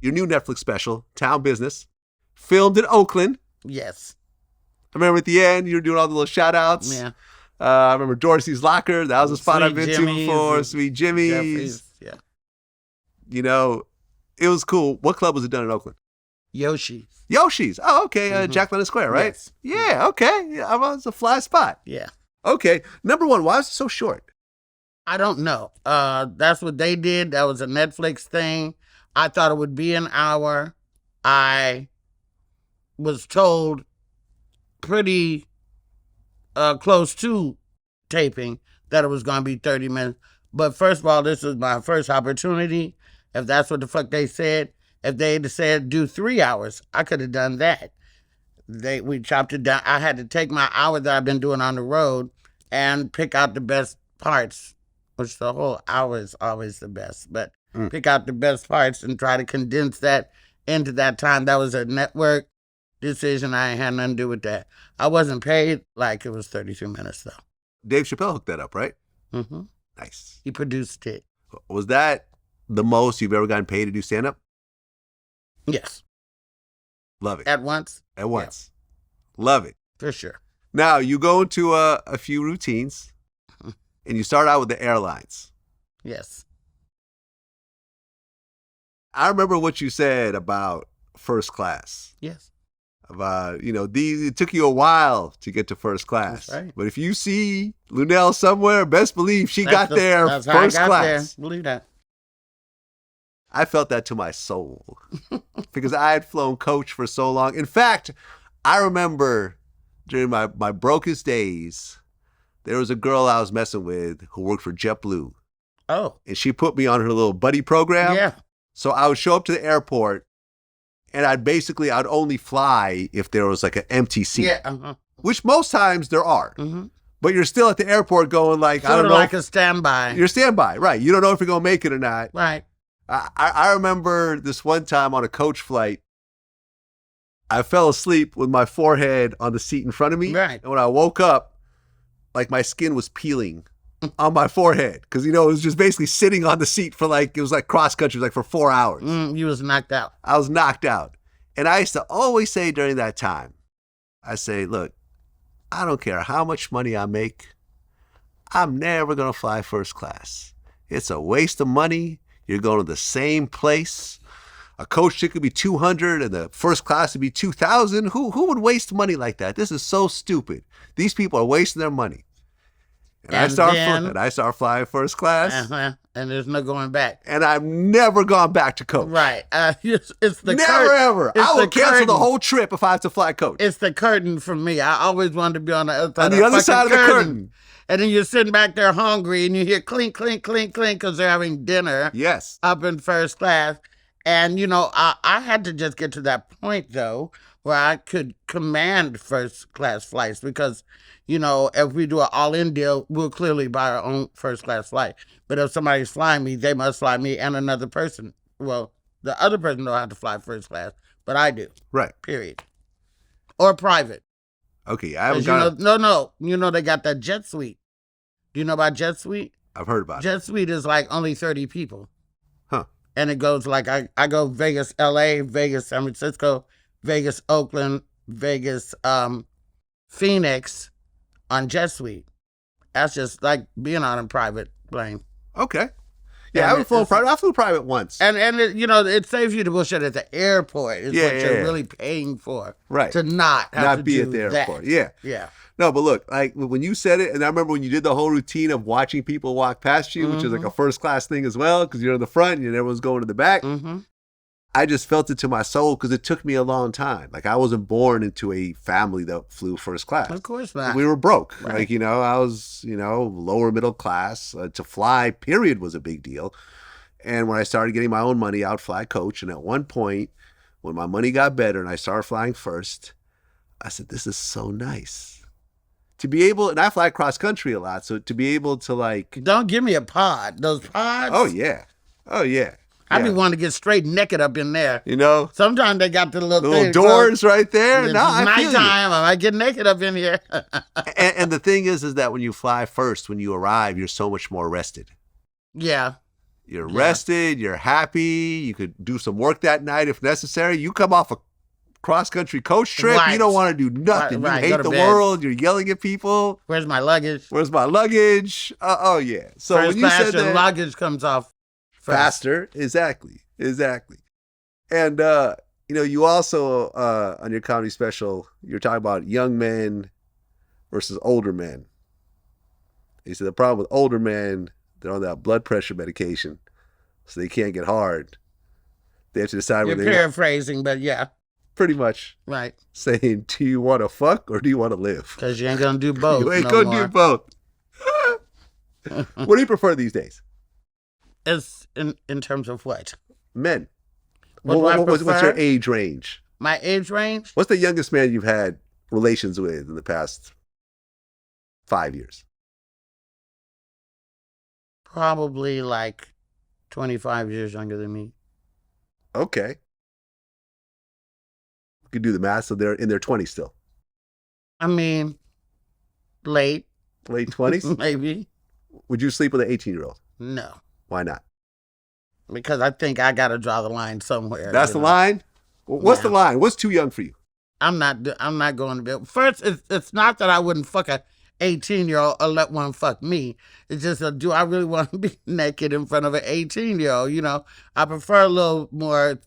your new Netflix special, Town Business, filmed in Oakland. Yes. I remember at the end, you were doing all the little shout-outs. Yeah. I remember Dorsey's Locker. That was a spot I've been to before. Sweet Jimmy's. Jeffries. Yeah. You know, it was cool. What club was it done in Oakland? Yoshi's. Oh, okay. Jack London Square, right? Yes. Yeah, okay. Yeah, it's a fly spot. Yeah. Okay. Number one, why was it so short? I don't know. That's what they did. That was a Netflix thing. I thought it would be an hour. I was told pretty close to taping that it was going to be 30 minutes. But first of all, this is my first opportunity. If that's what the fuck they said, if they had said do 3 hours, I could have done that. We chopped it down. I had to take my hour that I've been doing on the road and pick out the best parts, which the whole hour is always the best. But pick out the best parts and try to condense that into that time. That was a network decision. I ain't had nothing to do with that. I wasn't paid like it was 32 minutes, though. Dave Chappelle hooked that up, right? Mm-hmm. Nice. He produced it. Was that the most you've ever gotten paid to do stand-up? Yes. Love it. At once? At once. Yeah. Love it. For sure. Now, you go into a few routines, and you start out with the airlines. Yes. I remember what you said about first class. Yes. About, it took you a while to get to first class. That's right. But if you see Luenell somewhere, best believe she got there that's first how I got class. There. Believe that. I felt that to my soul because I had flown coach for so long. In fact, I remember during my brokest days, there was a girl I was messing with who worked for JetBlue. Oh. And she put me on her little buddy program. Yeah. So I would show up to the airport and I'd only fly if there was like an empty seat. Yeah. Uh-huh. Which most times there are. Mm-hmm. But you're still at the airport going like, sort I don't know. like a standby. You're standby, right. You don't know if you're going to make it or not. Right. I remember this one time on a coach flight, I fell asleep with my forehead on the seat in front of me. Right. And when I woke up, like my skin was peeling on my forehead. Because, it was just basically sitting on the seat for it was like cross country, like for 4 hours. You was knocked out. I was knocked out. And I used to always say during that time, I say, look, I don't care how much money I make. I'm never going to fly first class. It's a waste of money. You're going to the same place. A coach ticket could be $200 and the first class would be $2,000. Who would waste money like that? This is so stupid. These people are wasting their mony. And I start flying first class. Uh-huh. And there's no going back. And I've never gone back to coach. Right. It's the never ever. I will cancel the whole trip if I have to fly coach. It's the curtain for me. I always wanted to be on the other side. On the other side of the curtain. And then you're sitting back there hungry and you hear clink, clink, clink, clink because they're having dinner. Yes. Up in first class. And, I had to just get to that point, though, where I could command first class flights because, if we do an all-in deal, we'll clearly buy our own first class flight. But if somebody's flying me, they must fly me and another person. Well, the other person don't have to fly first class, but I do. Right. Period. Or private. Okay, I haven't got No. They got that jet suite. Do you know about jet suite? I've heard about it. Jet suite is like only 30 people. Huh. And it goes like, I go Vegas, LA, Vegas, San Francisco, Vegas, Oakland, Vegas, Phoenix on jet suite. That's just like being on a private plane. Okay. Yeah, I haven't flown private. I flew private once. And it saves you the bullshit at the airport. Is what you're really paying for. Right. To not have to be do at the airport. that. Yeah. Yeah. No, but look, like when you said it, and I remember when you did the whole routine of watching people walk past you, which is like a first class thing as well, because you're in the front and everyone's going to the back. Mm-hmm. I just felt it to my soul because it took me a long time. Like I wasn't born into a family that flew first class. Of course not. We were broke. Right. Like, I was, lower middle class. To fly, period, was a big deal. And when I started getting my own money, I would fly coach. And at one point, when my money got better and I started flying first, I said, this is so nice. To be able, and I fly cross country a lot, so to be able to Don't give me a pod. Those pods. Oh, yeah. I be wanting to get straight naked up in there. Sometimes they got the little doors right there. It's no, I my feel time. I might get naked up in here. and the thing is that when you fly first, when you arrive, you're so much more rested. Yeah. You're rested. You're happy. You could do some work that night if necessary. You come off a cross-country coach trip. Right. You don't want to do nothing. Right. You Go hate to the bed. world. You're yelling at people. Where's my luggage? Where's my luggage? Oh, yeah. So First when you class, said your that, luggage comes off first. faster. Exactly. And, you also, on your comedy special, you're talking about young men versus older men. He said the problem with older men, they're on that blood pressure medication, so they can't get hard. They have to decide You're whether they paraphrasing, but yeah, pretty much right. saying, do you want to fuck or do you want to live? Because you ain't gonna do both. You ain't no going to more. do both. What do you prefer these days? It's in terms of what? Men. What do I What's your prefer? age range? My age range? What's the youngest man you've had relations with in the past 5 years? Probably like 25 years younger than me. Okay. You could do the math, so they're in their 20s still. I mean, late, Late 20s? maybe. Would you sleep with an 18-year-old? No, Why not? because I think I got to draw the line somewhere. That's you the know. line? What's Yeah. the line? What's too young for you? I'm not going to bed. First, it's not that I wouldn't fuck a 18-year-old or let one fuck me. It's just, do I really want to be naked in front of an 18-year-old? You know, I prefer a little more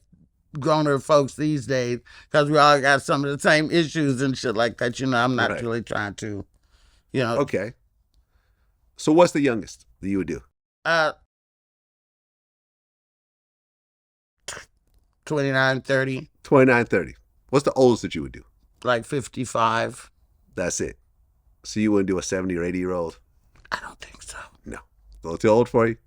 growner folks these days because we all got some of the same issues and shit like that. You know, I'm not Right. really trying to, you know. Okay. So what's the youngest that you would do? 29, 30, 29, 30. What's the oldest that you would do? like 55. That's it. So you wouldn't do a 70 or 80-year-old? I don't think so. No. A little too old for you?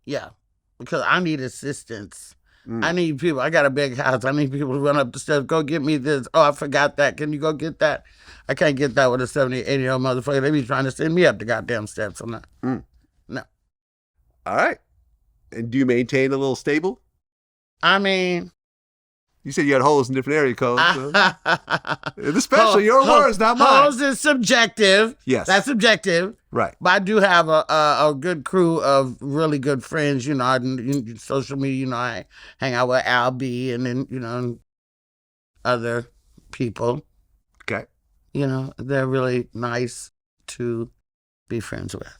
Yeah, because I need assistance. Mm. I need people. I got a big house. I need people to run up the steps. Go get me this. Oh, I forgot that. Can you go get that? I can't get that with a 70, 80-year-old motherfucker. They be trying to send me up the goddamn steps. I'm not. No. All right. And do you maintain a little stable? I mean, You said you had holes in different area codes. So. The special, your words, not mine. Hoes is subjective. Yes. That's subjective. Right. But I do have a good crew of really good friends. You know, in social media, you know, I hang out with Al B and then, you know, other people. Okay. You know, they're really nice to be friends with.